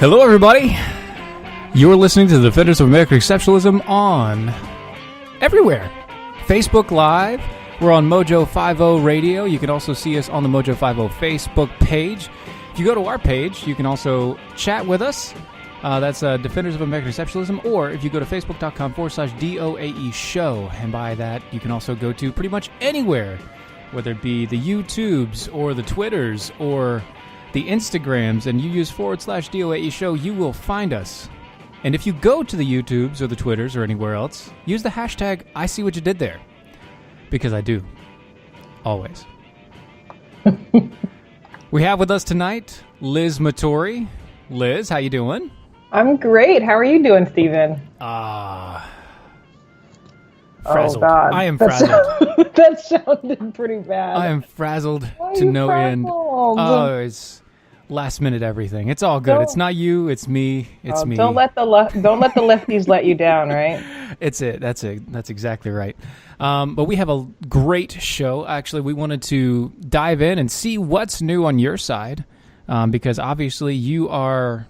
Hello, everybody. You're listening to the Defenders of American Exceptionalism on everywhere. Facebook Live. We're on Mojo 50 Radio. You can also see us on the Mojo 50 Facebook page. If you go to our page, you can also chat with us. That's Defenders of American Exceptionalism. Or if you go to facebook.com/DOAE show. And by that, you can also go to pretty much anywhere, whether it be the YouTubes or the Twitters or the Instagrams, and you use /DOAE show, you will find us. And if you go to the YouTubes or the Twitters or anywhere else, use the hashtag I see what you did there. Because I do. Always. We have with us tonight Liz Matory. Liz, how you doing? I'm great. How are you doing, Steven? Frazzled. Oh, God. I am frazzled. That sounded pretty bad. I am frazzled to no end. Oh, it's last minute everything. It's all good. It's not you. It's me. It's me. Don't let the lefties let you down, right? It's it. That's it. That's exactly right. But we have a great show. Actually, we wanted to dive in and see what's new on your side, because obviously you are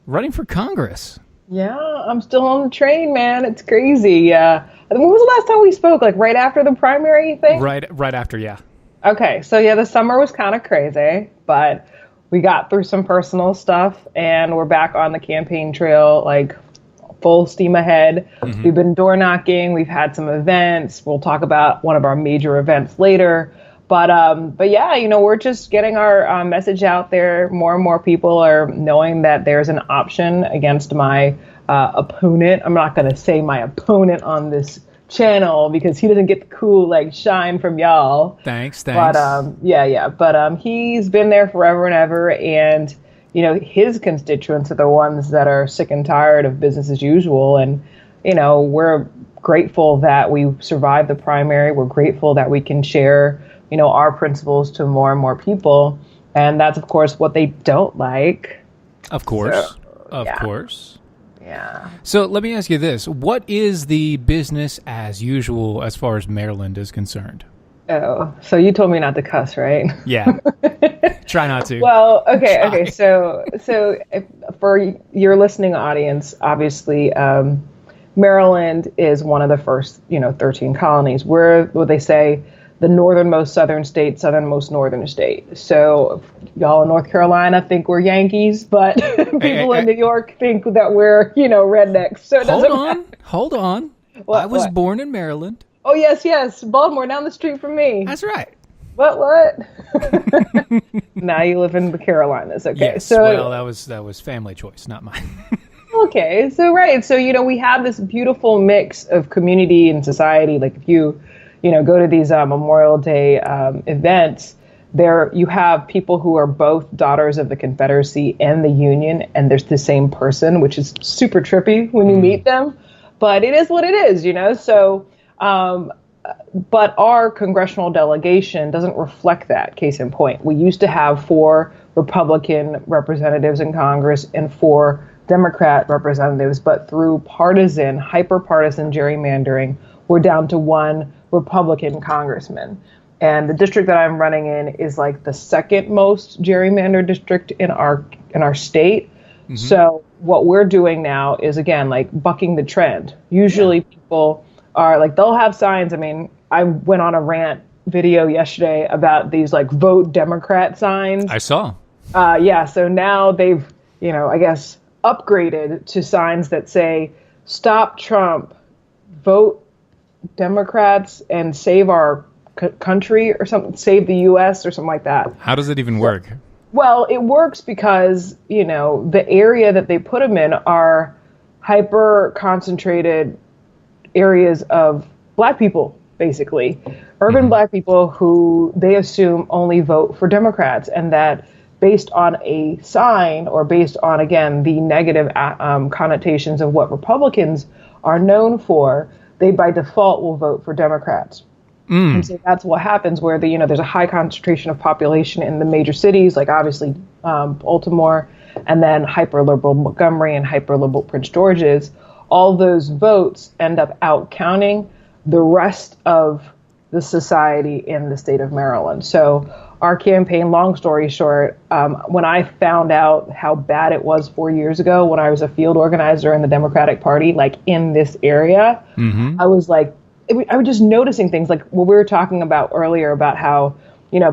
running for Congress. Yeah, I'm still on the train, man. It's crazy. When was the last time we spoke? Like right after the primary thing? Right after, yeah. Okay, so yeah, the summer was kind of crazy, but we got through some personal stuff, and we're back on the campaign trail, like full steam ahead. Mm-hmm. We've been door knocking. We've had some events. We'll talk about one of our major events later. But yeah, we're just getting our message out there. More and more people are knowing that there's an option against my opponent. I'm not going to say my opponent on this channel because he doesn't get the cool shine from y'all. Thanks. But But he's been there forever and ever, and his constituents are the ones that are sick and tired of business as usual. And we're grateful that we survived the primary. We're grateful that we can share our principles to more and more people. And that's, of course, what they don't like. Of course. Of course. Yeah. So let me ask you this. What is the business as usual as far as Maryland is concerned? Oh, so you told me not to cuss, right? Yeah. Try not to. Well, okay. So for your listening audience, obviously, Maryland is one of the first, 13 colonies. We're what they say, the northernmost southern state, southernmost northern state. So y'all in North Carolina think we're Yankees, but people in New York think that we're, rednecks. So it Hold on. I was born in Maryland. Oh, yes. Baltimore, down the street from me. That's right. What? Now you live in the Carolinas. Okay. Yes, so, well, that was family choice, not mine. Okay. So, right. So, we have this beautiful mix of community and society. Like if you go to these Memorial Day events, there you have people who are both daughters of the Confederacy and the Union, and there's the same person, which is super trippy when you meet them. But it is what it is, So, but our congressional delegation doesn't reflect that. Case in point, we used to have 4 Republican representatives in Congress and 4 Democrat representatives, but through hyper-partisan gerrymandering, we're down to 1 Republican congressman. And the district that I'm running in is like the second most gerrymandered district in our state. Mm-hmm. So what we're doing now is, again, bucking the trend. Usually people are they'll have signs. I mean, I went on a rant video yesterday about these vote Democrat signs. I saw. So now they've, I guess, upgraded to signs that say, stop Trump, vote Democrats and save our country or something, save the U.S. or something like that. How does it even work? Well, it works because, the area that they put them in are hyper concentrated areas of Black people, basically. Urban Black people who they assume only vote for Democrats, and that based on a sign or based on, again, the negative connotations of what Republicans are known for, they by default will vote for Democrats. And so that's what happens where there's a high concentration of population in the major cities, like obviously Baltimore, and then hyper-liberal Montgomery and hyper-liberal Prince George's. All those votes end up out-counting the rest of the society in the state of Maryland. So our campaign, long story short, when I found out how bad it was 4 years ago when I was a field organizer in the Democratic Party, like in this area, I was like, I was just noticing things like what we were talking about earlier about how,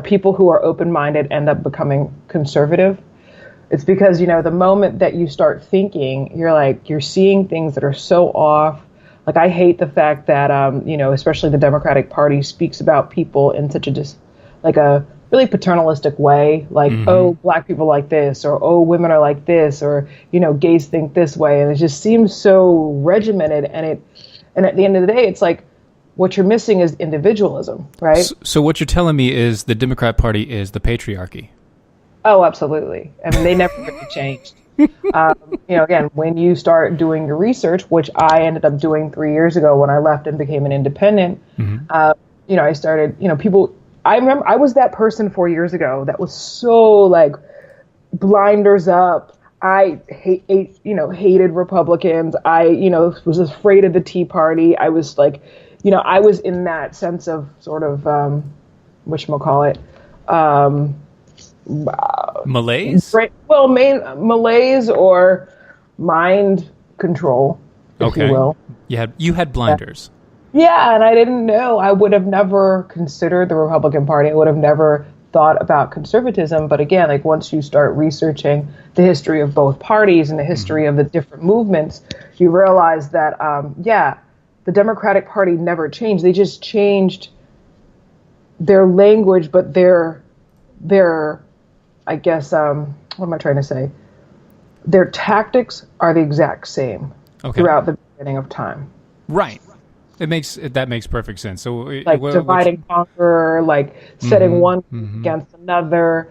people who are open-minded end up becoming conservative. It's because, the moment that you start thinking, you're seeing things that are so off. Like, I hate the fact that, especially the Democratic Party speaks about people in such a really paternalistic way, like, oh, black people like this, or oh, women are like this, or, gays think this way. And it just seems so regimented. And at the end of the day, it's like, what you're missing is individualism, right? So what you're telling me is the Democrat Party is the patriarchy. Oh, absolutely. I mean, they never really changed. Again, when you start doing your research, which I ended up doing 3 years ago when I left and became an independent, I started, I remember I was that person 4 years ago that was so like blinders up. I hated Republicans. I, was afraid of the Tea Party. I was like, I was in that sense of sort of, whatchamacallit, malaise? Well, malaise or mind control, if you will. You had blinders. Yeah, and I didn't know. I would have never considered the Republican Party. I would have never thought about conservatism. But again, like once you start researching the history of both parties and the history of the different movements, you realize that, the Democratic Party never changed. They just changed their language, but their I guess, what am I trying to say? Their tactics are the exact same throughout the beginning of time. Right. That makes perfect sense. So, like divide and conquer, like setting one against another,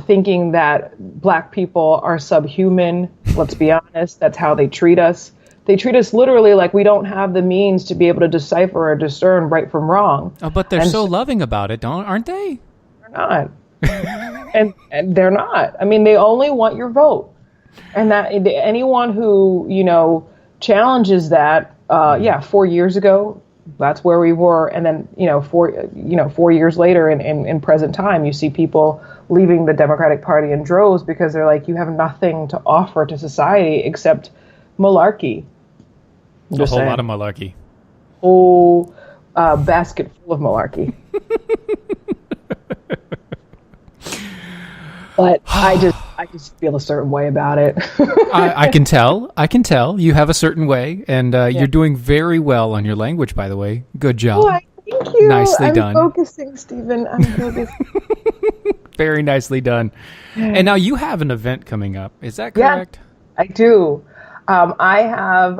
thinking that black people are subhuman. Let's be honest, that's how they treat us. They treat us literally like we don't have the means to be able to decipher or discern right from wrong. Oh, but they're so loving about it, aren't they? They're not. and they're not. I mean, they only want your vote. And that anyone who, challenges that, 4 years ago, that's where we were. And then, 4 years later in present time, you see people leaving the Democratic Party in droves because they're like, you have nothing to offer to society except malarkey. A whole lot of malarkey. Whole basket full of malarkey. But I just feel a certain way about it. I can tell. You have a certain way, and you're doing very well on your language, by the way. Good job. Oh, thank you. Nicely done. I'm focusing, Stephen. I'm focusing. Very nicely done. And now you have an event coming up. Is that correct? Yeah, I do. I have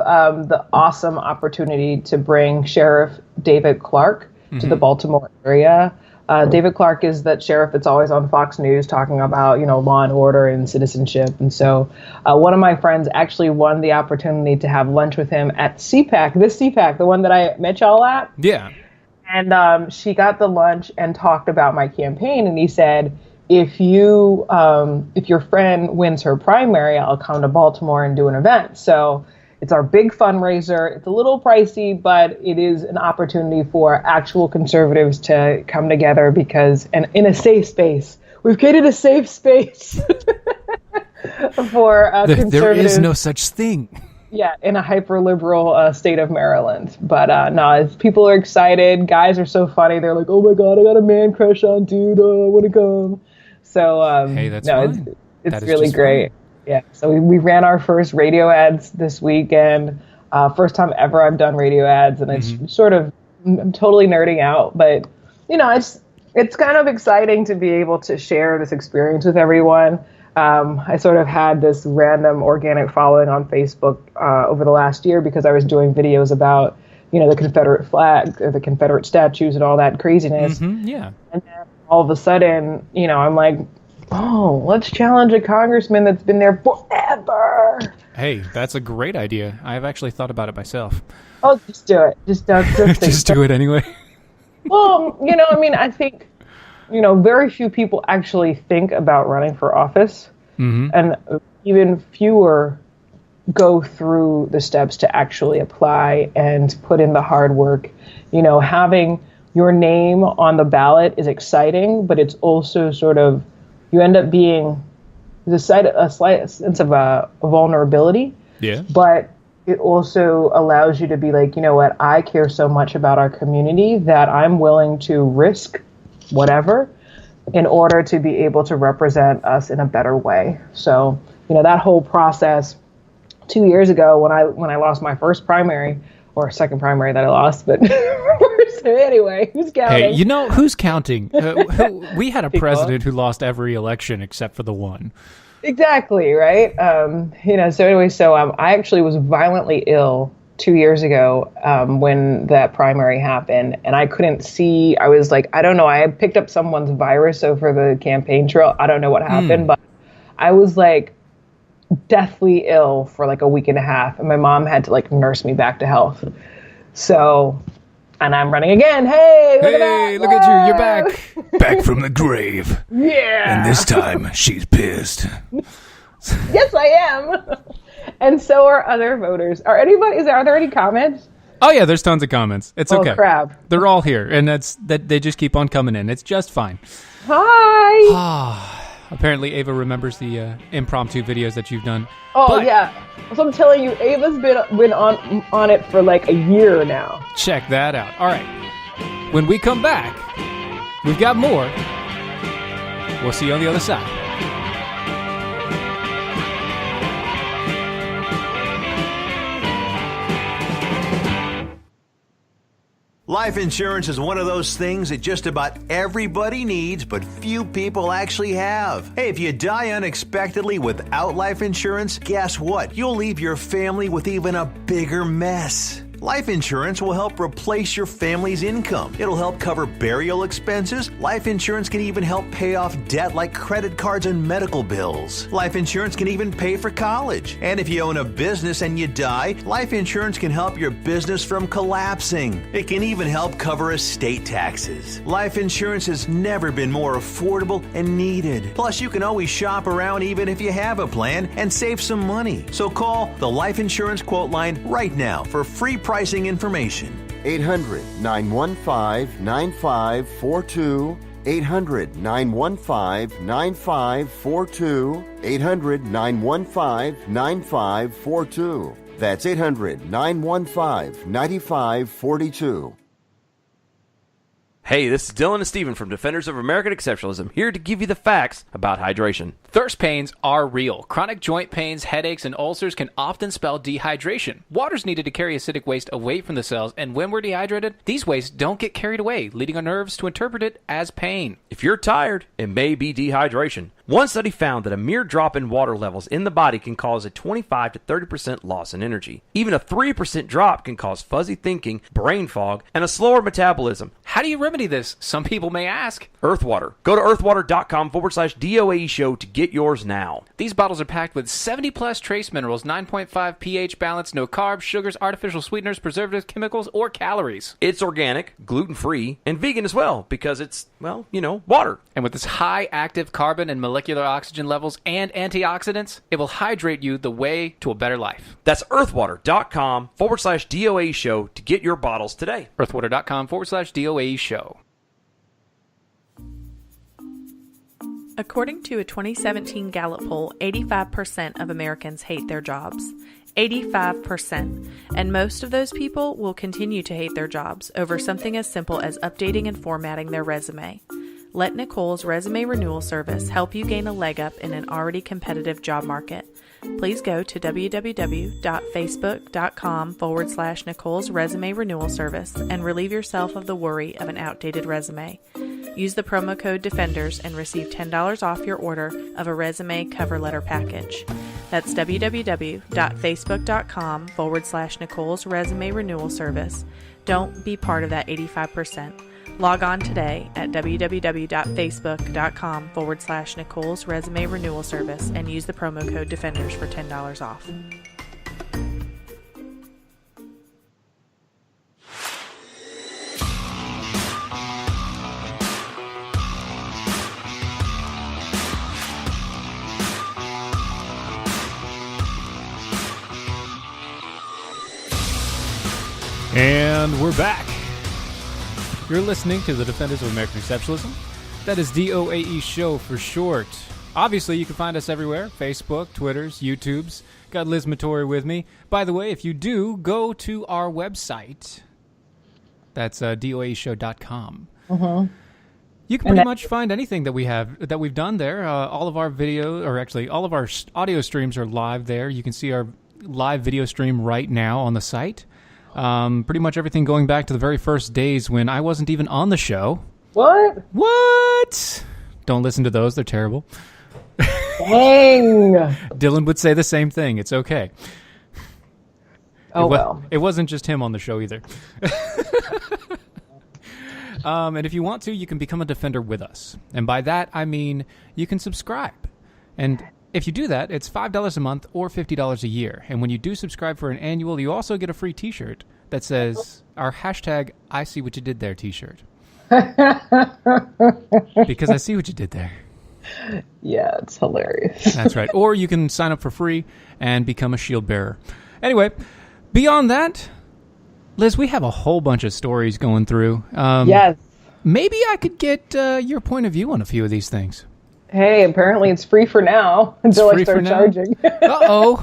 the awesome opportunity to bring Sheriff David Clark to the Baltimore area. David Clark is that sheriff that's always on Fox News talking about, law and order and citizenship. And so one of my friends actually won the opportunity to have lunch with him at CPAC, the one that I met y'all at. Yeah. And she got the lunch and talked about my campaign. And he said, if your friend wins her primary, I'll come to Baltimore and do an event. So it's our big fundraiser. It's a little pricey, but it is an opportunity for actual conservatives to come together and in a safe space. We've created a safe space for conservatives. There is no such thing. Yeah, in a hyper-liberal state of Maryland. But people are excited. Guys are so funny. They're like, oh my God, I got a man crush on dude. Oh, I want to come. So hey, that's fine. It's really great. Fun. Yeah, so we ran our first radio ads this weekend. First time ever I've done radio ads, and it's sort of, I'm totally nerding out, but it's kind of exciting to be able to share this experience with everyone. I sort of had this random organic following on Facebook over the last year because I was doing videos about, the Confederate flag, or the Confederate statues and all that craziness. Yeah. And then all of a sudden, I'm like, oh, let's challenge a congressman that's been there forever. Hey, that's a great idea. I've actually thought about it myself. Oh, just do it. Just do it anyway. Well, I think, very few people actually think about running for office. And even fewer go through the steps to actually apply and put in the hard work. Having your name on the ballot is exciting, but it's also sort of, you end up being a slight sense of a vulnerability. Yeah. But it also allows you to be like, you know what, I care so much about our community that I'm willing to risk whatever in order to be able to represent us in a better way. So, that whole process 2 years ago when I lost my first primary, or second primary that I lost, but anyway, who's counting? Hey, who's counting? We had a president who lost every election except for the one. Exactly, right? So I actually was violently ill 2 years ago when that primary happened, and I couldn't see. I was like, I don't know, I had picked up someone's virus over the campaign trail. I don't know what happened, but I was like deathly ill for like a week and a half, and my mom had to like nurse me back to health. So, and I'm running again. Hey, look at you. You're back. Back from the grave. Yeah. And this time, she's pissed. Yes, I am. And so are other voters. Are there any comments? Oh, yeah, there's tons of comments. It's okay. Oh, crap. They're all here, and they just keep on coming in. It's just fine. Hi. Apparently, Ava remembers the impromptu videos that you've done. Oh, yeah. So I'm telling you, Ava's been on it for like a year now. Check that out. All right. When we come back, we've got more. We'll see you on the other side. Life insurance is one of those things that just about everybody needs, but few people actually have. Hey, if you die unexpectedly without life insurance, guess what? You'll leave your family with even a bigger mess. Life insurance will help replace your family's income. It'll help cover burial expenses. Life insurance can even help pay off debt like credit cards and medical bills. Life insurance can even pay for college. And if you own a business and you die, life insurance can help your business from collapsing. It can even help cover estate taxes. Life insurance has never been more affordable and needed. Plus, you can always shop around even if you have a plan and save some money. So call the Life Insurance Quote Line right now for free pricing information. 800-915-9542. 800-915-9542. 800-915-9542. That's 800-915-9542. Hey, this is Dylan and Steven from Defenders of American Exceptionalism, here to give you the facts about hydration. Thirst pains are real. Chronic joint pains, headaches, and ulcers can often spell dehydration. Water's needed to carry acidic waste away from the cells, and when we're dehydrated, these wastes don't get carried away, leading our nerves to interpret it as pain. If you're tired, it may be dehydration. One study found that a mere drop in water levels in the body can cause a 25 to 30% loss in energy. Even a 3% drop can cause fuzzy thinking, brain fog, and a slower metabolism. How do you remedy this? Some people may ask. Earthwater. Go to earthwater.com/DOAE show to get yours now. These bottles are packed with 70 plus trace minerals, 9.5 pH balance, no carbs, sugars, artificial sweeteners, preservatives, chemicals, or calories. It's organic, gluten-free, and vegan as well because it's, water. And with this high active carbon and molecular oxygen levels and antioxidants, it will hydrate you the way to a better life. That's earthwater.com/DOAE show to get your bottles today. earthwater.com/DOAE show. According to a 2017 Gallup poll, 85% of Americans hate their jobs. 85%. And most of those people will continue to hate their jobs over something as simple as updating and formatting their resume. Let Nicole's Resume Renewal Service help you gain a leg up in an already competitive job market. Please go to www.facebook.com/Nicole's Resume Renewal Service and relieve yourself of the worry of an outdated resume. Use the promo code DEFENDERS and receive $10 off your order of a resume cover letter package. That's www.facebook.com/Nicole's Resume Renewal Service. Don't be part of that 85%. Log on today at www.facebook.com/Nicole's Resume Renewal Service and use the promo code DEFENDERS for $10 off. And we're back. You're listening to the Defenders of American Exceptionalism. That is DOAE Show for short. Obviously, you can find us everywhere. Facebook, Twitters, YouTubes. Got Liz Matory with me. By the way, if you do, go to our website. That's doaeshow.com. Mm-hmm. You can pretty much find anything that we've done there. All of our video, or actually all of our audio streams are live there. You can see our live video stream right now on the site. Pretty much everything going back to the very first days when I wasn't even on the show. What? Don't listen to those. They're terrible. Dang. Dylan would say the same thing. It's okay. Well. It wasn't just him on the show either. And if you want to, you can become a Defender with us. And by that, I mean you can subscribe. And if you do that, it's $5 a month or $50 a year. And when you do subscribe for an annual, you also get a free t-shirt that says our hashtag I see what you did there t-shirt. Because I see what you did there. Yeah, it's hilarious. That's right. Or you can sign up for free and become a shield bearer. Anyway, beyond that, Liz, we have a whole bunch of stories going through. Yes. Maybe I could get your point of view on a few of these things. Hey, apparently it's free for now until I start charging. Uh-oh.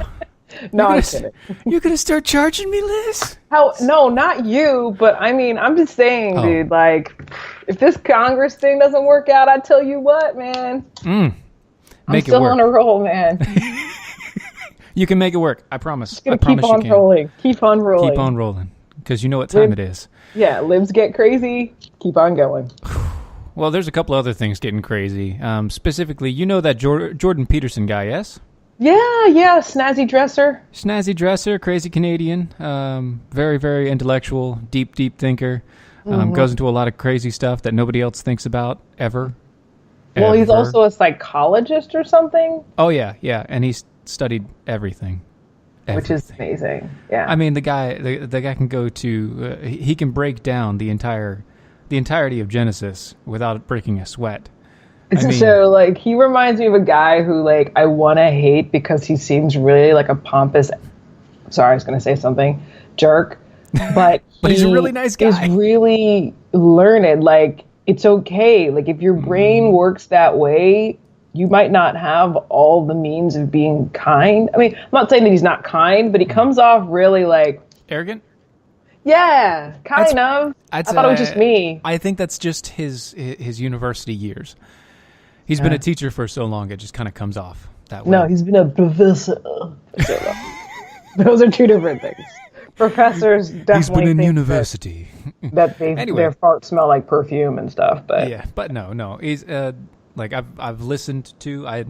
No, I'm kidding. You're going to start charging me, Liz? No, not you, but I mean, I'm just saying, dude, like, if this Congress thing doesn't work out, I tell you what, man. I'm still on a roll, man. You can make it work. I promise. Just gonna keep on rolling. Keep on rolling. Keep on rolling. Because you know what time it is. Yeah, libs get crazy. Keep on going. Well, there's a couple other things getting crazy. Specifically, you know that Jordan Peterson guy, yes? Yeah, snazzy dresser. Snazzy dresser, crazy Canadian, very, very intellectual, deep thinker. Goes into a lot of crazy stuff that nobody else thinks about ever. Well, he's also a psychologist or something. Oh, yeah, and he's studied everything. Which is amazing, yeah. I mean, the guy can go to, he can break down the entirety of Genesis without breaking a sweat. So, like, he reminds me of a guy who, like, I want to hate because he seems really like a pompous, sorry, I was going to say something, jerk. But, but he's a really nice guy. He's really learned. Like, it's okay. Like, if your brain works that way, you might not have all the means of being kind. I mean, I'm not saying that he's not kind, but he comes off really, like... arrogant? Yeah, kind of. I thought it was just me. I think that's just his university years. He's been a teacher for so long, it just kind of comes off that way. No, he's been a professor. Those are two different things. Professors definitely he's been in university. That their farts smell like perfume and stuff. But yeah, but no. He's like I've listened to. I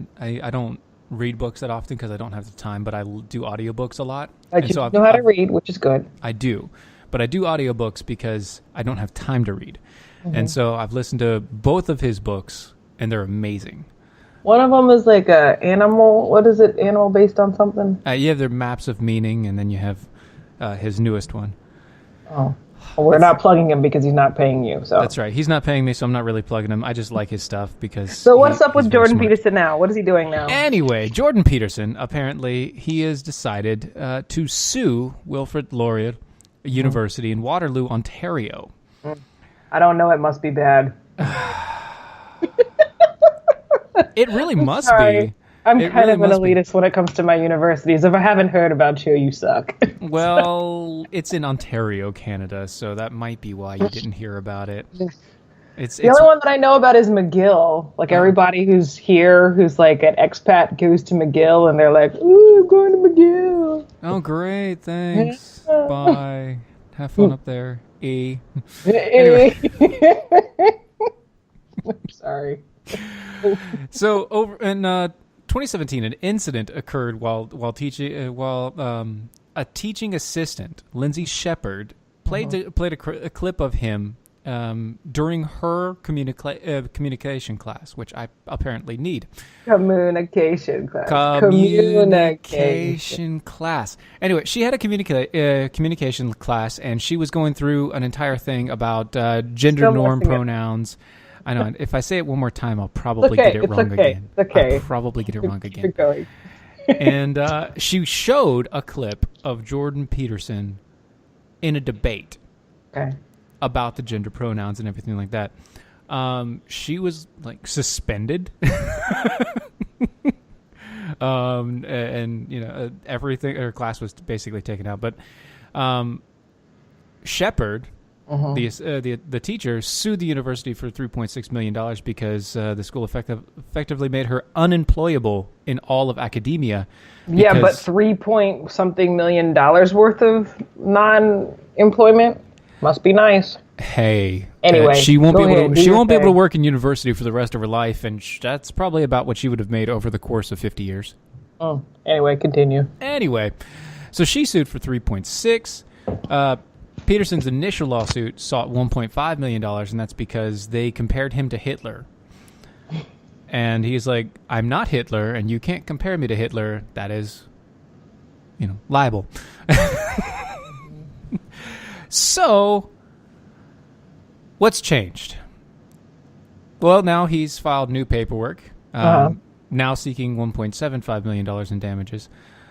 don't read books that often because I don't have the time, but I do audiobooks a lot. You know how to read, which is good. I do. But I do audiobooks because I don't have time to read. Mm-hmm. And so I've listened to both of his books, and they're amazing. One of them is like a animal. What is it? Animal based on something? You have their maps of meaning, and then you have his newest one. Oh. Well, we're not plugging him because he's not paying you. So that's right. He's not paying me, so I'm not really plugging him. I just like his stuff because... So what's up with Jordan Peterson now? What is he doing now? Anyway, Jordan Peterson, apparently, he has decided to sue Wilfrid Laurier University in Waterloo, Ontario. I don't know. It must be bad. It really must be. I'm kind of an elitist when it comes to my universities. If I haven't heard about you, you suck. Well, it's in Ontario, Canada, so that might be why you didn't hear about it. It's only one that I know about is McGill. Like, everybody who's here, who's like an expat, goes to McGill, and they're like, ooh, I'm going to McGill. Oh, great, thanks. Bye. Have fun up there. Anyway. Sorry. So, over in 2017, an incident occurred while teaching a teaching assistant, Lindsay Shepard, played a clip of him during her communication class, which I apparently need. Communication class. Anyway, she had a communication class, and she was going through an entire thing about gender norm pronouns. I know. If I say it one more time, I'll probably get it wrong again. Okay. I'll probably get it wrong again. Keep going. And she showed a clip of Jordan Peterson in a debate about the gender pronouns and everything like that. She was like suspended. And everything, her class was basically taken out. But Shepard, the teacher, sued the university for $3.6 million because the school effectively made her unemployable in all of academia. Yeah, but $3-point-something million worth of non-employment must be nice. Hey, anyway, she won't be able to work in university for the rest of her life, and that's probably about what she would have made over the course of 50 years. Oh, anyway, continue. Anyway, so she sued for $3.6. Peterson's initial lawsuit sought $1.5 million, and that's because they compared him to Hitler. And he's like, I'm not Hitler, and you can't compare me to Hitler. That is, libel. So, what's changed? Well, now he's filed new paperwork, now seeking $1.75 million in damages.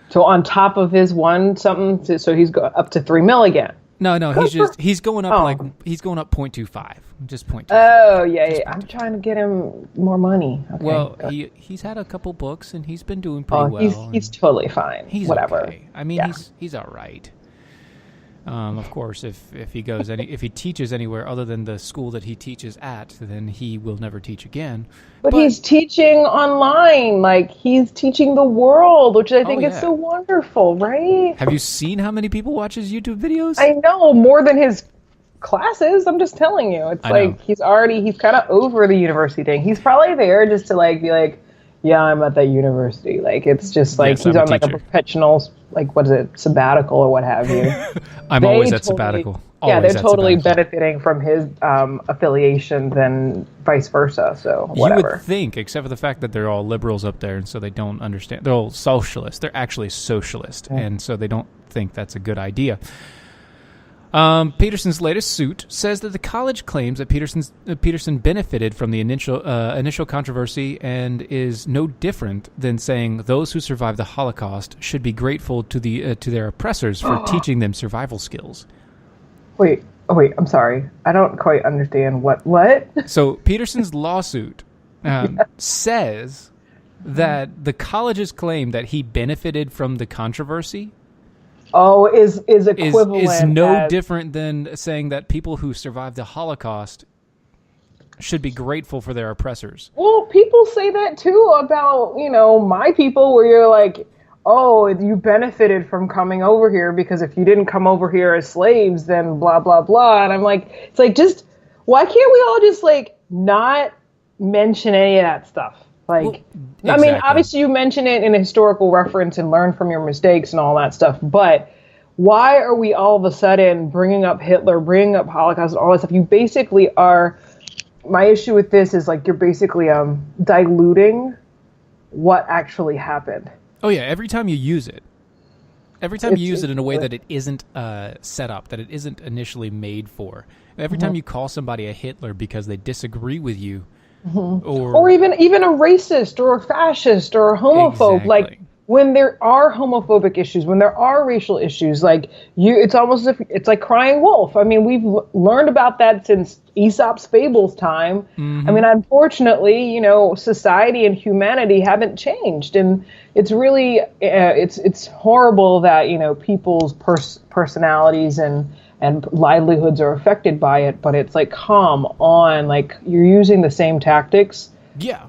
So on top of his so he's up to $3 million again. No, he's going up he's going up 0.25, just 0.25. Oh yeah. I'm trying to get him more money. Okay, well, he's had a couple books and he's been doing pretty well. He's totally fine. He's whatever. Okay. I mean, he's all right. Of course, if he goes if he teaches anywhere other than the school that he teaches at, then he will never teach again. But he's teaching online, like he's teaching the world, which I think is so wonderful, right? Have you seen how many people watch his YouTube videos? I know, more than his classes. I'm just telling you, it's like he's kind of over the university thing. He's probably there just to like be like, yeah, I'm at that university. Like it's just like he's on like a professional, like what is it, sabbatical or what have you. I'm always at sabbatical. Yeah, they're totally benefiting from his affiliations and vice versa. So whatever. You would think, except for the fact that they're all liberals up there, and so they don't understand. They're all socialists. They're actually socialist, and so they don't think that's a good idea. Peterson's latest suit says that the college claims that Peterson benefited from the initial controversy and is no different than saying those who survived the Holocaust should be grateful to their oppressors for teaching them survival skills. Wait, I'm sorry. I don't quite understand what? So Peterson's lawsuit says that the college's claim that he benefited from the controversy is equivalent. Is no different than saying that people who survived the Holocaust should be grateful for their oppressors. Well, people say that too about, my people, where you're like, oh, you benefited from coming over here because if you didn't come over here as slaves, then blah, blah, blah. And I'm like, it's like, just, why can't we all just like not mention any of that stuff? Like, well, exactly. I mean, obviously you mention it in a historical reference and learn from your mistakes and all that stuff, but why are we all of a sudden bringing up Hitler, bringing up Holocaust and all that stuff? You basically are, my issue with this is like, you're basically diluting what actually happened. Oh yeah, every time you use it. Every time you use it in a way that it isn't set up, that it isn't initially made for. Every time you call somebody a Hitler because they disagree with you, or even a racist or a fascist or a homophobe, exactly. Like when there are homophobic issues, when there are racial issues, like it's almost as if it's like crying wolf. I mean, we've learned about that since Aesop's fables time. Mm-hmm. I mean, unfortunately, society and humanity haven't changed, and it's really it's horrible that people's personalities and livelihoods are affected by it. But it's like, come on, like you're using the same tactics. Yeah.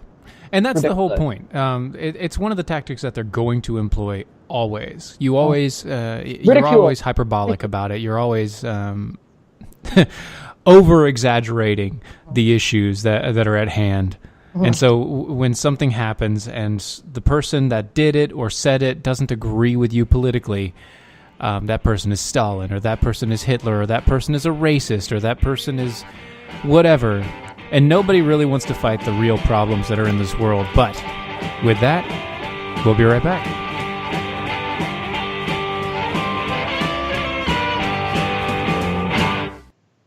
And that's the whole point. It's one of the tactics that they're going to employ always. You're always hyperbolic about it. You're always over-exaggerating the issues that are at hand. And so when something happens and the person that did it or said it doesn't agree with you politically, that person is Stalin, or that person is Hitler, or that person is a racist, or that person is whatever. And nobody really wants to fight the real problems that are in this world. But with that, we'll be right back.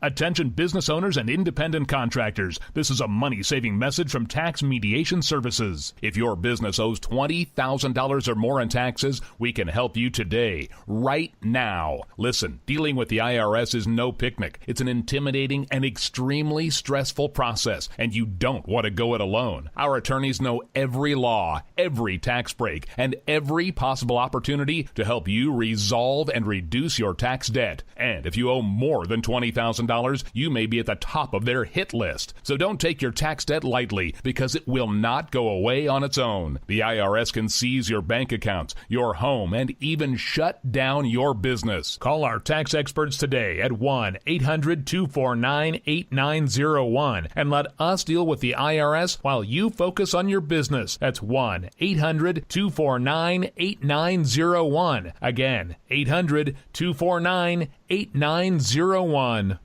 Attention business owners and independent contractors. This is a money-saving message from Tax Mediation Services. If your business owes $20,000 or more in taxes, we can help you today, right now. Listen, dealing with the IRS is no picnic. It's an intimidating and extremely stressful process, and you don't want to go it alone. Our attorneys know every law, every tax break, and every possible opportunity to help you resolve and reduce your tax debt. And if you owe more than $20,000, you may be at the top of their hit list. So don't take your tax debt lightly, because it will not go away on its own. The IRS can seize your bank accounts, your home, and even shut down your business. Call our tax experts today at 1-800-249-8901 and let us deal with the IRS while you focus on your business. That's 1-800-249-8901. Again, 800-249-8901.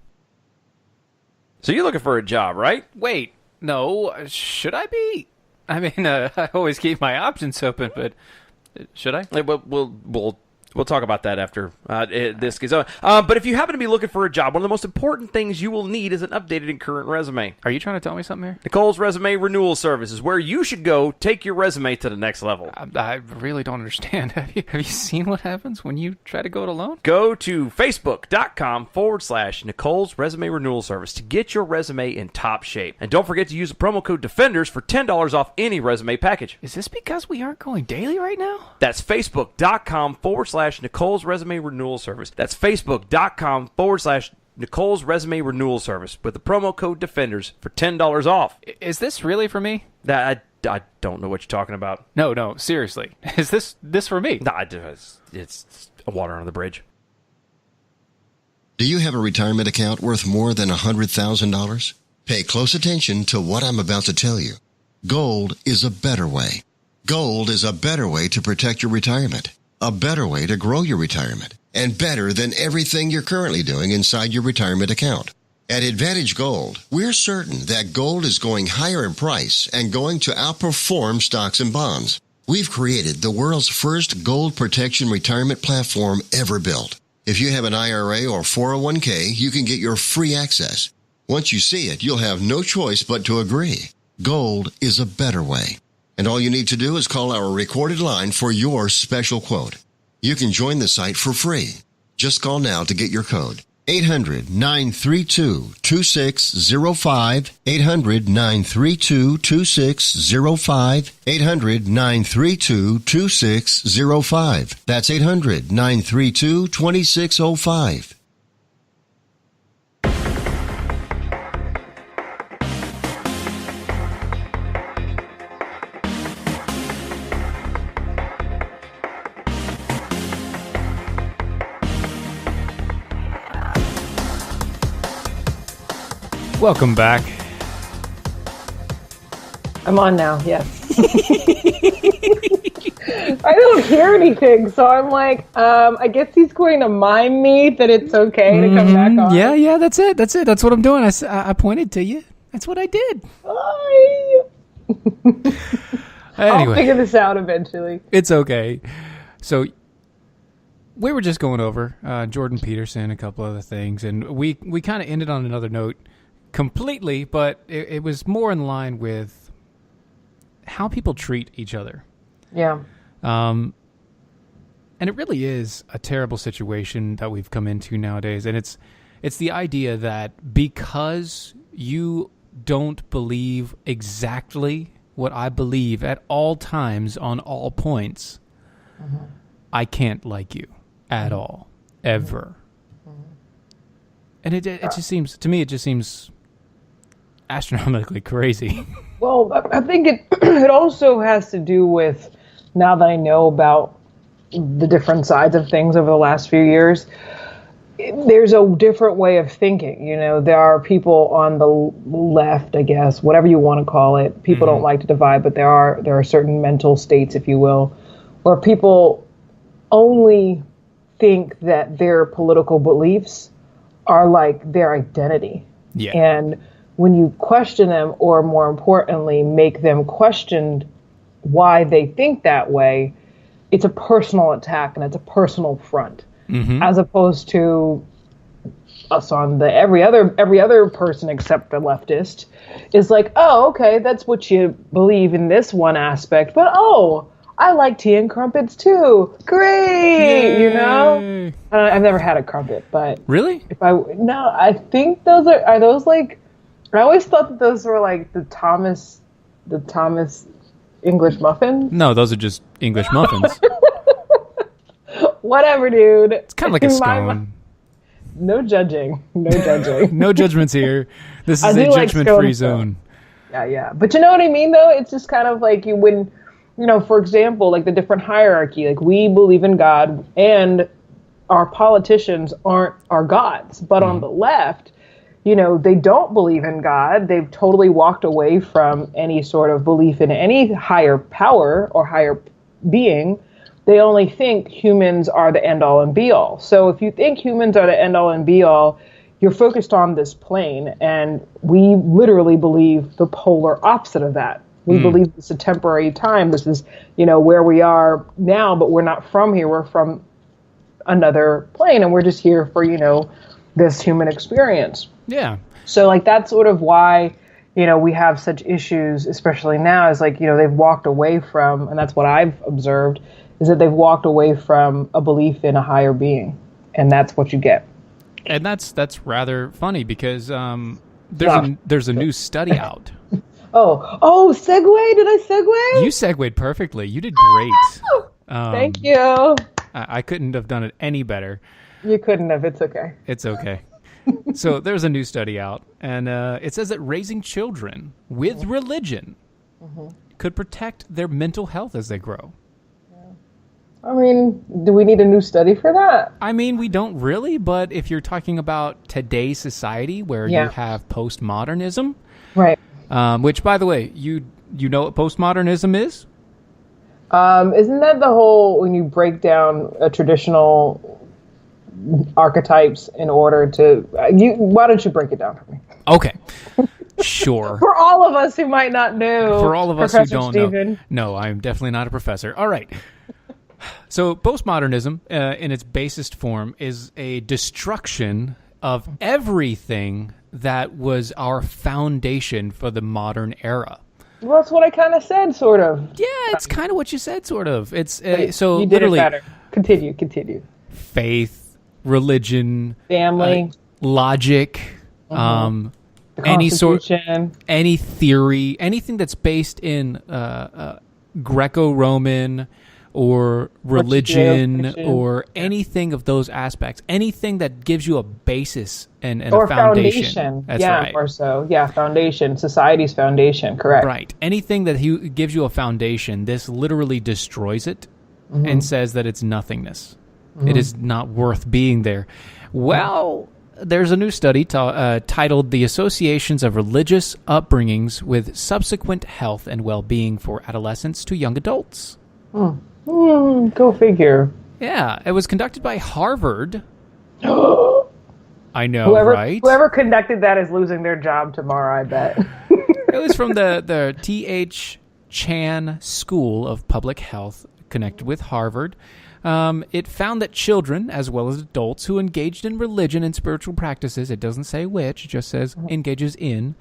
So you're looking for a job, right? Wait, no, should I be? I mean, I always keep my options open, but should I? We'll talk about that after this gets on. But if you happen to be looking for a job, one of the most important things you will need is an updated and current resume. Are you trying to tell me something here? Nicole's Resume Renewal Service is where you should go take your resume to the next level. I really don't understand. Have you seen what happens when you try to go it alone? Go to Facebook.com/Nicole's Resume Renewal Service to get your resume in top shape. And don't forget to use the promo code Defenders for $10 off any resume package. Is this because we aren't going daily right now? That's Facebook.com/Nicole's Resume Renewal Service. That's Facebook.com/Nicole's Resume Renewal Service with the promo code Defenders for $10 off. Is this really for me? I don't know what you're talking about. No, seriously. Is this for me? Nah, it's water under the bridge. Do you have a retirement account worth more than $100,000? Pay close attention to what I'm about to tell you. Gold is a better way. Gold is a better way to protect your retirement. A better way to grow your retirement, and better than everything you're currently doing inside your retirement account. At Advantage Gold, we're certain that gold is going higher in price and going to outperform stocks and bonds. We've created the world's first gold protection retirement platform ever built. If you have an IRA or 401k, you can get your free access. Once you see it, you'll have no choice but to agree. Gold is a better way. And all you need to do is call our recorded line for your special quote. You can join the site for free. Just call now to get your code. 800-932-2605. 800-932-2605. 800-932-2605. That's 800-932-2605. Welcome back. I'm on now, yes. I don't hear anything, so I'm like, I guess he's going to mime me that it's okay to come back on. Yeah, that's it. That's what I'm doing. I pointed to you. That's what I did. Anyway, I'll figure this out eventually. It's okay. So we were just going over Jordan Peterson, a couple other things, and we kind of ended on another note completely, but it was more in line with how people treat each other. Yeah. And it really is a terrible situation that we've come into nowadays. And it's the idea that because you don't believe exactly what I believe at all times on all points, I can't like you at all, ever. And it just seems, to me, it just seems astronomically crazy. Well, I think it also has to do with, now that I know about the different sides of things over the last few years, there's a different way of thinking. You know, there are people on the left, I guess, whatever you want to call it. People don't like to divide, but there are certain mental states, if you will, where people only think that their political beliefs are like their identity. Yeah. And when you question them, or more importantly, make them question why they think that way, it's a personal attack and it's a personal affront, as opposed to us on the every other person except the leftist is like, oh, okay, that's what you believe in this one aspect, but I like tea and crumpets too. Great, you know. I've never had a crumpet, but really, I think those are those like. I always thought that those were like the Thomas English muffins. No, those are just English muffins. Whatever, dude. It's kind of like a scone. No judging. No judging. No judgments here. This is a judgment-free zone. Yeah. But you know what I mean, though? It's just kind of like you wouldn't, for example, like the different hierarchy. Like we believe in God, and our politicians aren't our gods. But on the left, they don't believe in God. They've totally walked away from any sort of belief in any higher power or higher being. They only think humans are the end-all and be-all. So if you think humans are the end-all and be-all, you're focused on this plane, and we literally believe the polar opposite of that. We believe it's a temporary time. This is, where we are now, but we're not from here. We're from another plane, and we're just here for, this human experience. Yeah. So, like, that's sort of why, we have such issues, especially now, is like, they've walked away from, and that's what I've observed, is that they've walked away from a belief in a higher being, and that's what you get. And that's rather funny because there's a new study out. Oh, segue? Did I segue? You segued perfectly. You did great. Thank you. I couldn't have done it any better. You couldn't have. It's okay. It's okay. So there's a new study out, and it says that raising children with religion could protect their mental health as they grow. I mean, do we need a new study for that? I mean, we don't really, but if you're talking about today's society where you have postmodernism, right? Which, by the way, you know what postmodernism is? Isn't that the whole when you break down a traditional archetypes in order to why don't you break it down for me? Okay. Sure. For all of us who might not know. For all of us Professor who don't Stephen. know. No, I'm definitely not a professor. All right. So postmodernism, in its basest form, is a destruction of everything that was our foundation for the modern era. Well, that's what I kind of said, sort of. Yeah, it's kind of what you said, sort of. It's so you did literally it better. Continue. Faith, religion, family, logic, any theory, anything that's based in Greco-Roman or religion or anything of those aspects, anything that gives you a basis and a foundation. That's right. Or so. Yeah, foundation, society's foundation, correct. Right. Anything that gives you a foundation, this literally destroys it and says that it's nothingness. It is not worth being there. Well, there's a new study titled The Associations of Religious Upbringings with Subsequent Health and Well-Being for Adolescents to Young Adults. Go figure. Yeah, it was conducted by Harvard. I know, right? Whoever conducted that is losing their job tomorrow, I bet. It was from the T.H. Chan School of Public Health, connected with Harvard. It found that children, as well as adults who engaged in religion and spiritual practices, it doesn't say which, it just says engages in,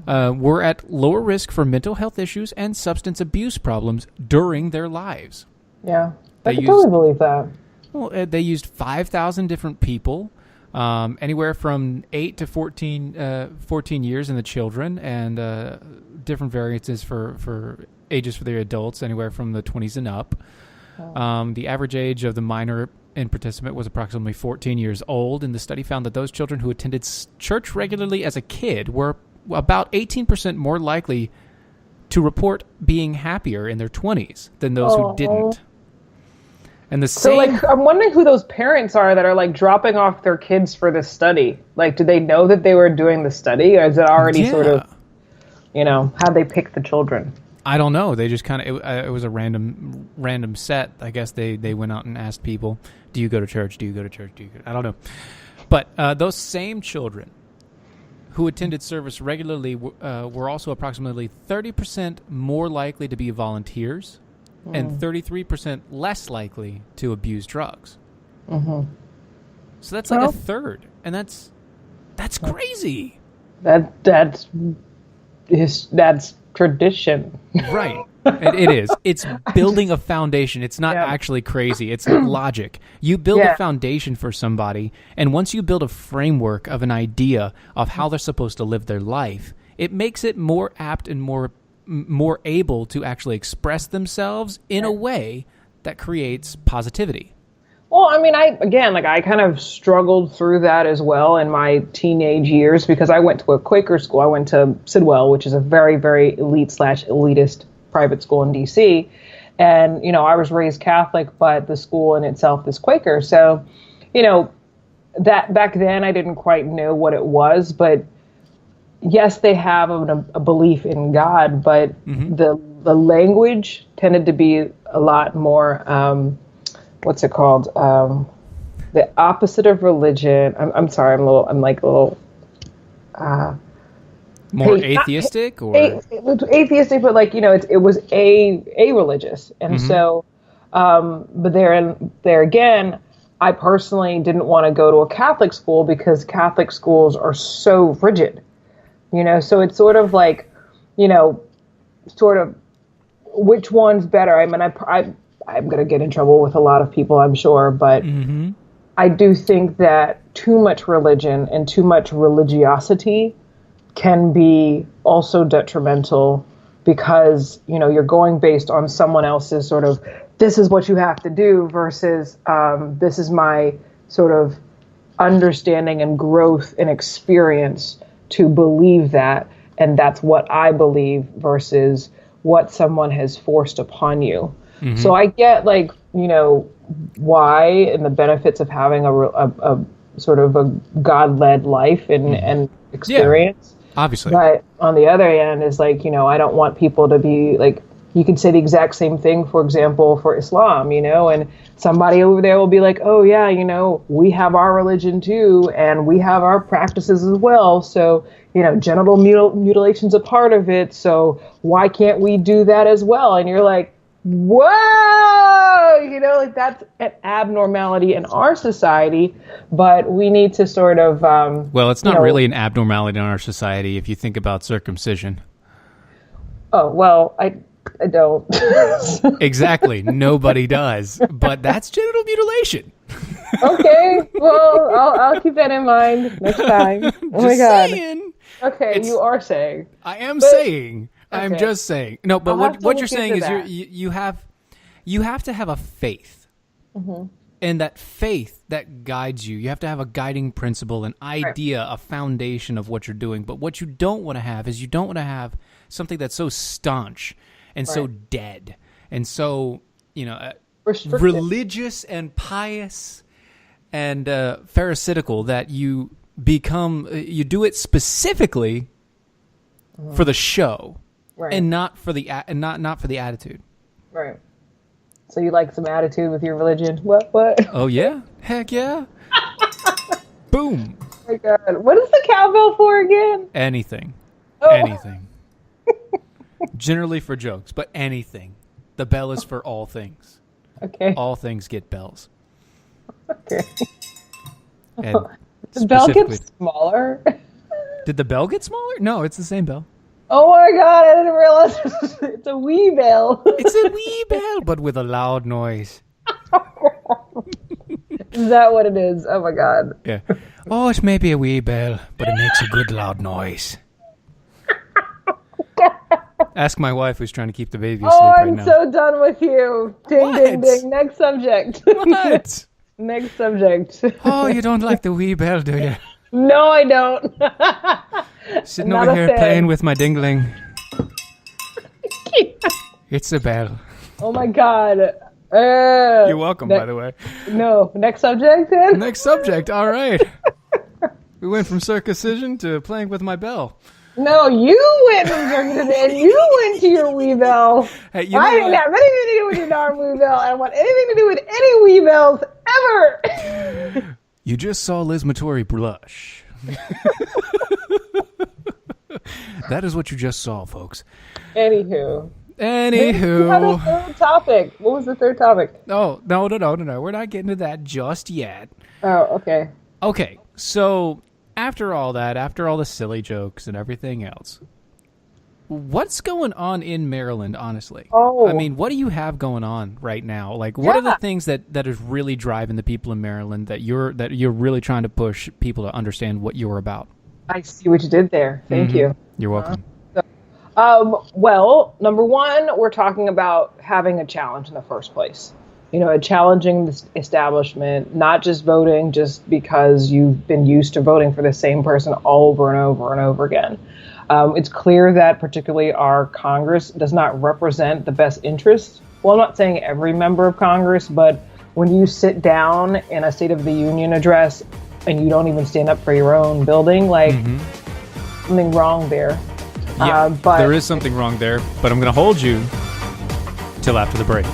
were at lower risk for mental health issues and substance abuse problems during their lives. Yeah, I can totally believe that. Well, they used 5,000 different people, anywhere from 8 to 14 years in the children, and different variances for ages for the adults, anywhere from the 20s and up. The average age of the minor and participant was approximately 14 years old, and the study found that those children who attended church regularly as a kid were about 18% more likely to report being happier in their 20s than those who didn't. And So, I'm wondering who those parents are that are, dropping off their kids for this study. Do they know that they were doing the study, or is it already sort of, how'd they pick the children? I don't know. They just kind of, it was a random set. I guess they went out and asked people, do you go to church? Do you go to church? I don't know. But those same children who attended service regularly were also approximately 30% more likely to be volunteers and 33% less likely to abuse drugs. So that's like a third, and that's crazy. That's tradition. Right. It is. It's building a foundation. It's not actually crazy. It's logic. You build a foundation for somebody, and once you build a framework of an idea of how they're supposed to live their life, it makes it more apt and more able to actually express themselves in a way that creates positivity. Well, I mean, I kind of struggled through that as well in my teenage years because I went to a Quaker school. I went to Sidwell, which is a very, very elite/elitist private school in D.C. And, I was raised Catholic, but the school in itself is Quaker. So, that back then I didn't quite know what it was, but yes, they have a belief in God, but the language tended to be a lot more, what's it called? The opposite of religion. I'm sorry, I'm a little more atheistic, or atheistic, but it was a religious, and so, but there again, I personally didn't want to go to a Catholic school because Catholic schools are so rigid, so it's sort of like, which one's better? I mean, I'm going to get in trouble with a lot of people, I'm sure, but I do think that too much religion and too much religiosity can be also detrimental because, you're going based on someone else's sort of, this is what you have to do versus this is my sort of understanding and growth and experience to believe that. And that's what I believe versus what someone has forced upon you. So I get why and the benefits of having a sort of a God-led life and experience. Yeah, obviously. But on the other end is I don't want people to be you could say the exact same thing, for example, for Islam, and somebody over there will be like, oh yeah, we have our religion too, and we have our practices as well. So, genital mutilation's a part of it. So why can't we do that as well? And you're like, whoa, that's an abnormality in our society, but we need to sort of... well, it's not really an abnormality in our society if you think about circumcision. Oh, well, I don't. Exactly. Nobody does. But that's genital mutilation. Okay. Well, I'll keep that in mind next time. Oh my God. Saying. Okay, you are saying. I am saying. Okay. I'm just saying. No, but what you're saying is you have to have a faith. And that faith that guides you. You have to have a guiding principle, an idea, a foundation of what you're doing. But what you don't want to have is you don't want to have something that's so staunch and so dead and so, religious and pious and pharisaical that you become, you do it specifically for the show. Right. And not for the not for the attitude. Right. So you like some attitude with your religion? What? Oh yeah, heck yeah! Boom. Oh my God, what is the cowbell for again? Anything, anything. Generally for jokes, but anything. The bell is for all things. Okay. All things get bells. Okay. And the bell gets smaller. Did the bell get smaller? No, it's the same bell. Oh my God, I didn't realize it's a wee bell. It's a wee bell, but with a loud noise. Is that what it is? Oh my God. Yeah. Oh, it's maybe a wee bell, but it makes a good loud noise. Ask my wife who's trying to keep the baby asleep right now. I'm so done with you. Ding, ding, ding. Next subject. What? Next subject. Oh, you don't like the wee bell, do you? No, I don't. Sitting over here playing with my dingling. It's a bell. Oh my God. You're welcome, by the way. No. Next subject, then? Next subject. All right. We went from circumcision to playing with my bell. No, you went from circumcision and you went to your wee bell. Hey, I didn't have anything to do with your darn wee bell. I don't want anything to do with any wee bells ever. You just saw Liz Matory blush. That is what you just saw, folks. Anywho. You had a Anywho. third topic. What was the third topic? Oh, no. We're not getting to that just yet. Oh, okay. Okay, so after all that, after all the silly jokes and everything else, what's going on in Maryland, honestly? Oh. I mean, what do you have going on right now? Like, what are the things that is really driving the people in Maryland that you're really trying to push people to understand what you're about? I see what you did there. Thank you. You're welcome. Well, number one, we're talking about having a challenge in the first place. You know, challenging the establishment, not just voting just because you've been used to voting for the same person over and over and over again. It's clear that particularly our Congress does not represent the best interests. Well, I'm not saying every member of Congress, but when you sit down in a State of the Union address and you don't even stand up for your own building, like something wrong there. Yeah, But there is something wrong there, but I'm going to hold you till after the break.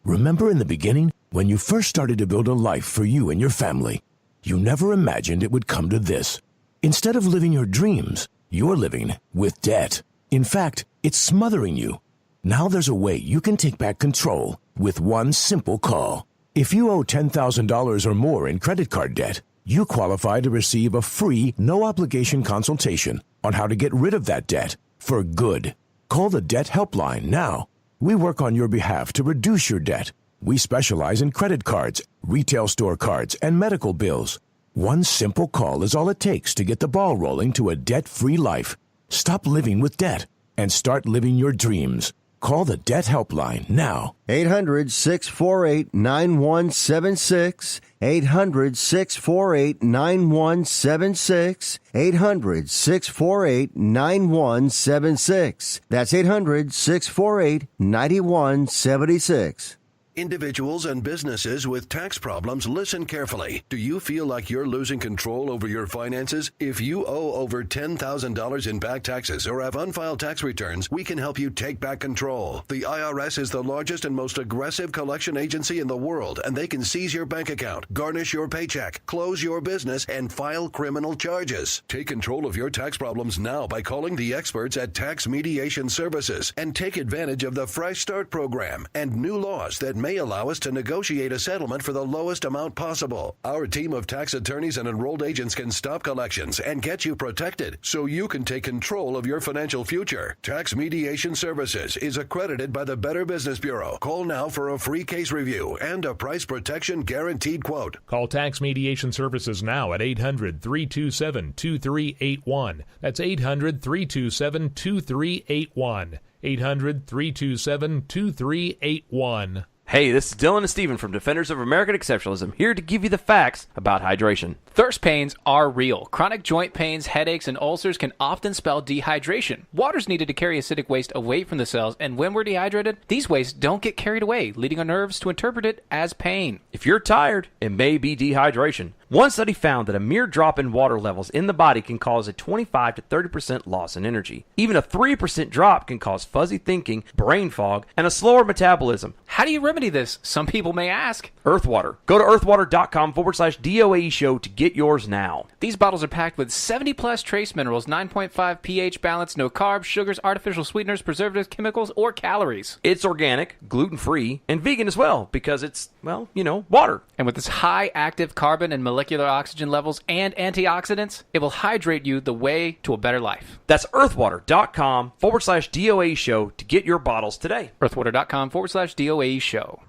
Remember in the beginning, when you first started to build a life for you and your family, you never imagined it would come to this. Instead of living your dreams, you're living with debt. In fact, it's smothering you. Now there's a way you can take back control with one simple call. If you owe $10,000 or more in credit card debt, you qualify to receive a free, no-obligation consultation on how to get rid of that debt for good. Call the Debt Helpline now. We work on your behalf to reduce your debt. We specialize in credit cards, retail store cards, and medical bills. One simple call is all it takes to get the ball rolling to a debt-free life. Stop living with debt and start living your dreams. Call the Debt Helpline now. 800-648-9176. 800-648-9176. 800-648-9176. That's 800-648-9176. Individuals and businesses with tax problems, listen carefully. Do you feel like you're losing control over your finances? If you owe over $10,000 in back taxes or have unfiled tax returns, we can help you take back control. The IRS is the largest and most aggressive collection agency in the world, and they can seize your bank account, garnish your paycheck, close your business, and file criminal charges. Take control of your tax problems now by calling the experts at Tax Mediation Services and take advantage of the Fresh Start program and new laws that may allow us to negotiate a settlement for the lowest amount possible. Our team of tax attorneys and enrolled agents can stop collections and get you protected so you can take control of your financial future. Tax Mediation Services is accredited by the Better Business Bureau. Call now for a free case review and a price protection guaranteed quote. Call Tax Mediation Services now at 800-327-2381. That's 800-327-2381. 800-327-2381. Hey, this is Dylan and Steven from Defenders of American Exceptionalism, here to give you the facts about hydration. Thirst pains are real. Chronic joint pains, headaches, and ulcers can often spell dehydration. Water's needed to carry acidic waste away from the cells, and when we're dehydrated, these wastes don't get carried away, leading our nerves to interpret it as pain. If you're tired, it may be dehydration. One study found that a mere drop in water levels in the body can cause a 25 to 30% loss in energy. Even a 3% drop can cause fuzzy thinking, brain fog, and a slower metabolism. How do you remedy this? Some people may ask. Earthwater. Go to earthwater.com/DOAE show to get yours now. These bottles are packed with 70 plus trace minerals, 9.5 pH balance, no carbs, sugars, artificial sweeteners, preservatives, chemicals, or calories. It's organic, gluten-free, and vegan as well because it's, well, you know, water. And with its high active carbon and molecular oxygen levels and antioxidants, it will hydrate you the way to a better life. That's earthwater.com/DOAE show to get your bottles today. earthwater.com/DOAE show.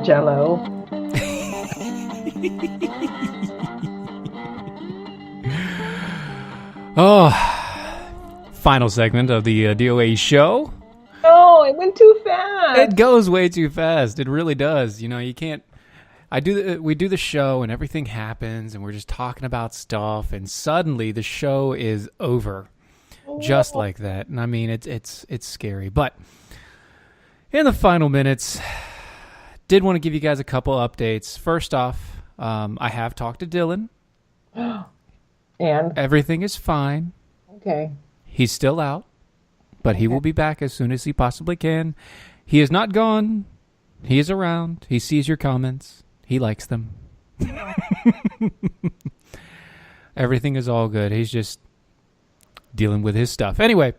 Jello. Oh, final segment of the DOA show. Oh, it went too fast. It goes way too fast. It really does. You know, you can't. We do the show and everything happens and we're just talking about stuff and suddenly the show is over, just like that. And I mean, it's scary. But in the final minutes, did want to give you guys a couple updates. First off, I have talked to Dylan. And? Everything is fine. Okay. He's still out, but he will be back as soon as he possibly can. He is not gone. He is around. He sees your comments. He likes them. Everything is all good. He's just dealing with his stuff. Anyway,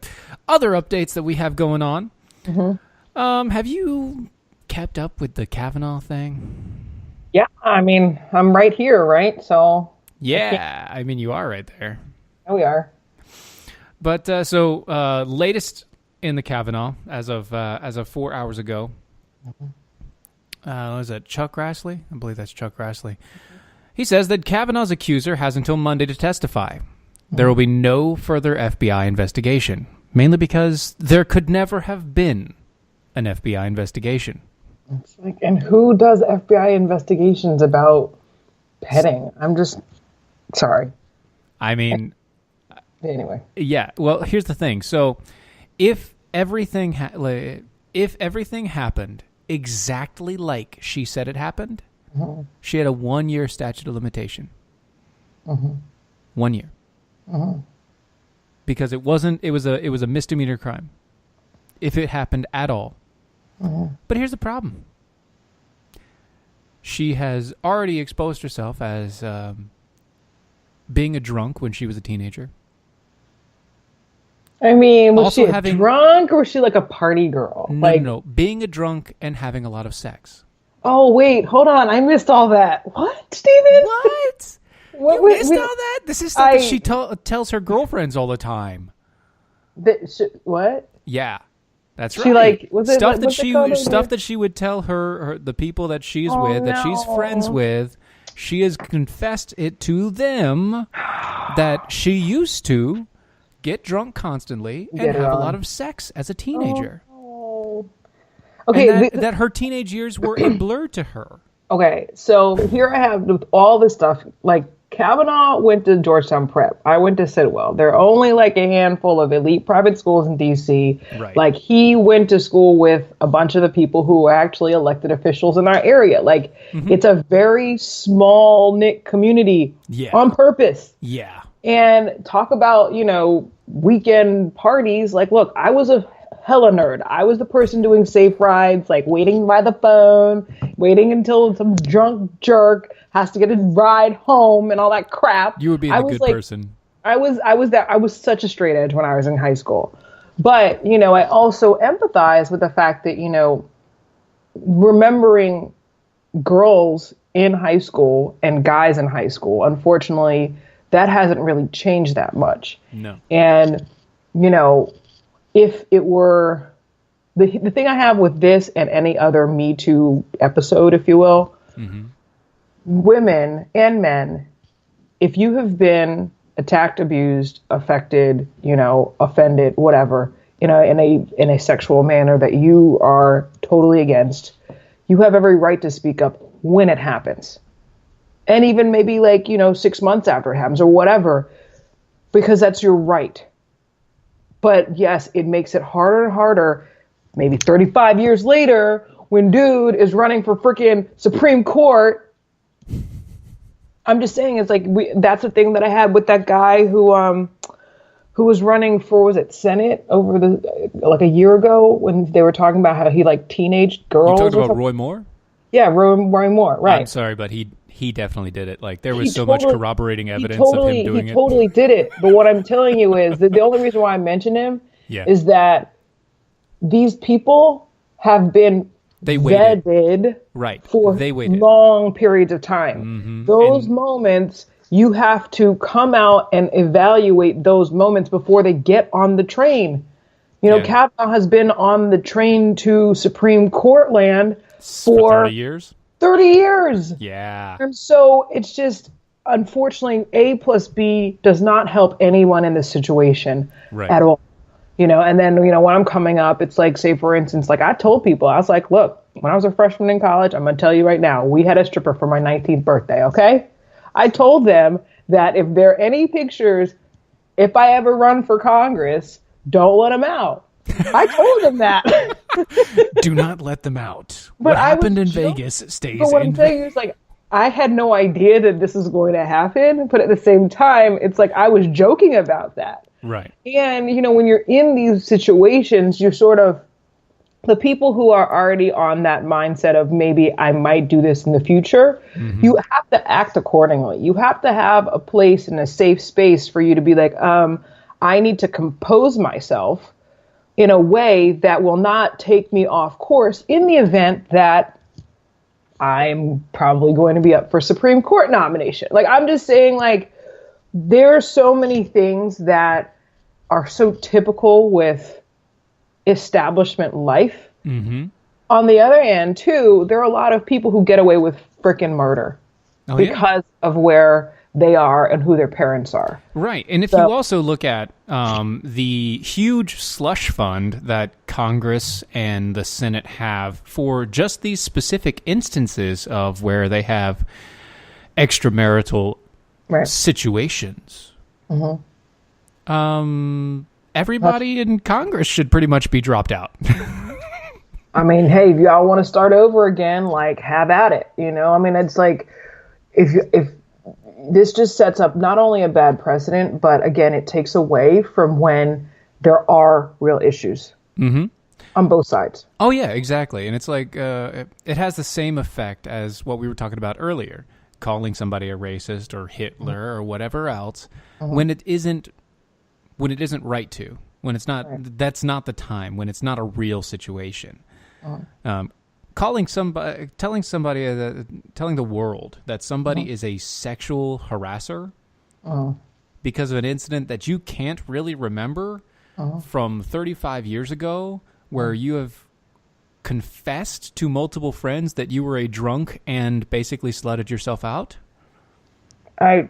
other updates that we have going on. Mm-hmm. Have you kept up with the Kavanaugh thing? Yeah, I mean, I'm right here, right? So. Yeah, I mean, you are right there. Yeah, we are. But latest in the Kavanaugh, as of 4 hours ago, was that Chuck Grassley? I believe that's Chuck Grassley. He says that Kavanaugh's accuser has until Monday to testify. There will be no further FBI investigation, mainly because there could never have been an FBI investigation. It's like, and who does FBI investigations about petting? I'm just sorry. I mean, anyway. Yeah. Well, here's the thing. So, if everything happened exactly like she said it happened, she had a 1 year statute of limitation. 1 year. Because it was a misdemeanor crime if it happened at all. But here's the problem. She has already exposed herself as being a drunk when she was a teenager. I mean, was also she drunk or was she like a party girl? No. Being a drunk and having a lot of sex. Oh, wait, hold on. I missed all that. What, Steven? What? You missed all that? This is stuff that she tells her girlfriends all the time. What? Yeah, that's right. She like was it stuff that she would tell her the people that she's with, that she's friends with. She has confessed it to them that she used to get drunk constantly and have a lot of sex as a teenager. Okay, and that her teenage years were a blur to her. Okay, so here I have with all this stuff, like Kavanaugh went to Georgetown Prep. I went to Sidwell. There are only like a handful of elite private schools in D.C. Right. Like he went to school with a bunch of the people who were actually elected officials in our area. Like it's a very small knit community on purpose. Yeah. And talk about, weekend parties. Like, look, I was a hella nerd. I was the person doing safe rides, like waiting by the phone, waiting until some drunk jerk has to get a ride home and all that crap. You would be a good person. I was such a straight edge when I was in high school. But, I also empathize with the fact that, remembering girls in high school and guys in high school, unfortunately, that hasn't really changed that much. No. And, if it were the thing I have with this and any other Me Too episode, if you will, women and men, if you have been attacked, abused, affected, offended, whatever, in a sexual manner that you are totally against, you have every right to speak up when it happens. And even maybe 6 months after it happens or whatever, because that's your right. But yes, it makes it harder and harder, maybe 35 years later, when dude is running for freaking Supreme Court. I'm just saying, it's like, that's the thing that I had with that guy who was running for, was it Senate over a year ago when they were talking about how he liked teenage girls. You talking about Roy Moore? Yeah, Roy Moore, right. I'm sorry, but he definitely did it. Like, there was much corroborating evidence of him doing it. He totally did it. But what I'm telling you is that the only reason why I mention him is that these people have been vetted for long periods of time. Those moments, you have to come out and evaluate those moments before they get on the train. Kavanaugh has been on the train to Supreme Court land for 30 years. 30 years. Yeah. And so it's just, unfortunately, A plus B does not help anyone in this situation at all. And then, when I'm coming up, it's like, say, for instance, like I told people, I was like, look, when I was a freshman in college, I'm going to tell you right now, we had a stripper for my 19th birthday, okay? I told them that if there are any pictures, if I ever run for Congress, don't let them out. I told them that. Do not let them out. But what happened in Vegas stays in. But what I'm saying is, like, I had no idea that this was going to happen, but at the same time, it's like I was joking about that. Right. And, when you're in these situations, you're sort of, the people who are already on that mindset of maybe I might do this in the future, you have to act accordingly. You have to have a place and a safe space for you to be like, I need to compose myself in a way that will not take me off course in the event that I'm probably going to be up for Supreme Court nomination. Like, I'm just saying, like, there are so many things that are so typical with establishment life. On the other end, too, there are a lot of people who get away with frickin' murder because of where they are and who their parents are. Right. And if you also look at the huge slush fund that Congress and the Senate have for just these specific instances of where they have extramarital situations, everybody in Congress should pretty much be dropped out. I mean, hey, if y'all want to start over again, like, have at it. I mean, it's like, if this just sets up not only a bad precedent, but again, it takes away from when there are real issues on both sides. Oh yeah, exactly. And it's like, it has the same effect as what we were talking about earlier, calling somebody a racist or Hitler or whatever else, when it isn't right to, when it's not, that's not the time, when it's not a real situation. Telling the world that somebody is a sexual harasser because of an incident that you can't really remember from 35 years ago, where you have confessed to multiple friends that you were a drunk and basically slutted yourself out. I'm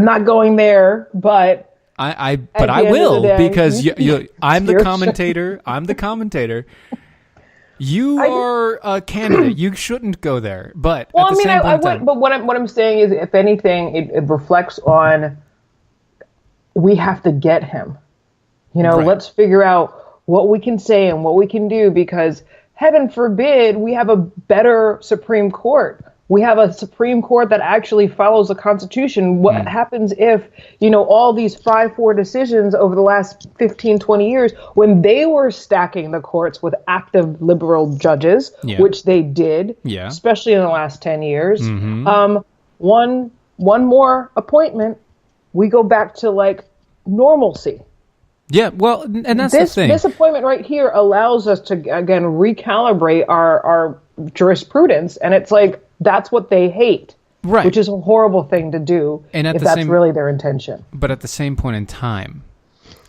not going there, but I will, because I'm the commentator. I'm the commentator. You are a candidate. You shouldn't go there. But well, I mean, I would. But what I'm saying is, if anything, it reflects on we have to get him. Let's figure out what we can say and what we can do, because heaven forbid we have a better Supreme Court. We have a Supreme Court that actually follows the Constitution. What happens if, all these 5-4 decisions over the last 15, 20 years, when they were stacking the courts with active liberal judges, which they did, especially in the last 10 years, one more appointment, we go back to, like, normalcy. Yeah, well, and that's the thing. This appointment right here allows us to, again, recalibrate our jurisprudence, and it's like, that's what they hate, right? Which is a horrible thing to do, and if that's really their intention. But at the same point in time,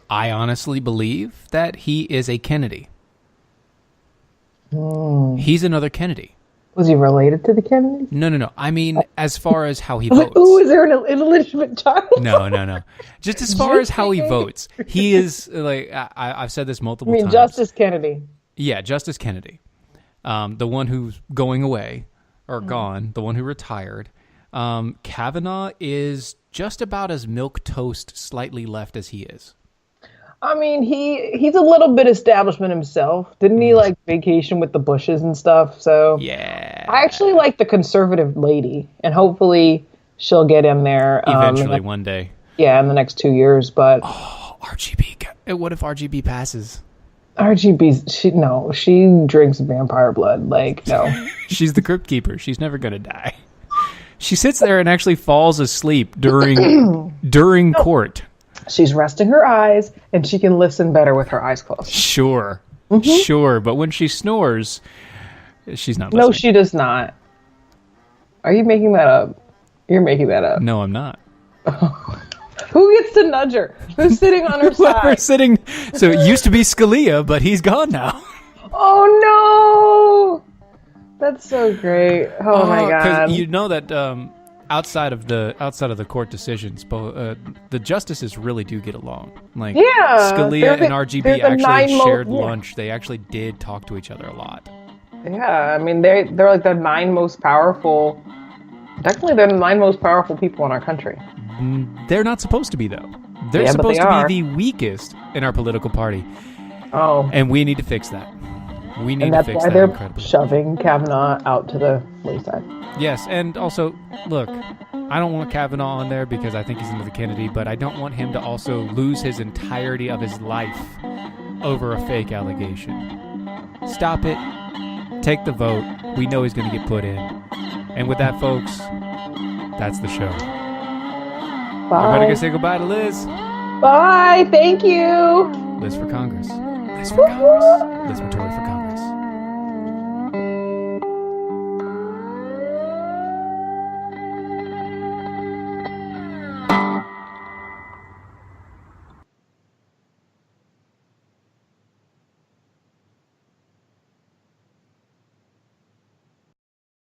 I honestly believe that he is a Kennedy. He's another Kennedy. Was he related to the Kennedys? No. I mean, as far as how he votes. Ooh, is there an illegitimate child? No. Just as far as how he votes. He is, like, I've said this multiple times. Justice Kennedy. Yeah, Justice Kennedy. The one who's going away. Or gone, the one who retired. Kavanaugh is just about as milquetoast slightly left as he is. I mean, he's a little bit establishment himself. Didn't he, like, vacation with the Bushes and stuff? So yeah. I actually like the conservative lady, and hopefully she'll get in there. Eventually, one day. Yeah, in the next 2 years, but... Oh, RGB. What if RGB passes? RGB, she drinks vampire blood. Like, no. She's the crypt keeper. She's never going to die. She sits there and actually falls asleep during court. She's resting her eyes, and she can listen better with her eyes closed. Sure. Sure. But when she snores, she's not listening. No, she does not. Are you making that up? You're making that up. No, I'm not. Who gets to nudge her? Who's sitting on her side? So it used to be Scalia, but he's gone now. Oh, no! That's so great. Oh, my God. Because you know that outside of the court decisions, the justices really do get along. Like, Scalia and RGB actually shared lunch. They actually did talk to each other a lot. Yeah, I mean, they're like the 9 most powerful... Technically, they're the 9 most powerful people in our country. They're not supposed to be, though. They're supposed to be the weakest in our political party. Oh. And we need to fix that. We need and to that's fix why that they're incredibly. shoving Kavanaugh out to the wayside. Yes, and also, look, I don't want Kavanaugh on there because I think he's into the Kennedy, but I don't want him to also lose his entirety of his life over a fake allegation. Stop it. Take the vote. We know he's going to get put in. And with that, folks, that's the show. Bye. Everybody gonna say goodbye to Liz. Bye. Thank you. Liz for Congress. Liz for Congress. Liz Matory for Congress.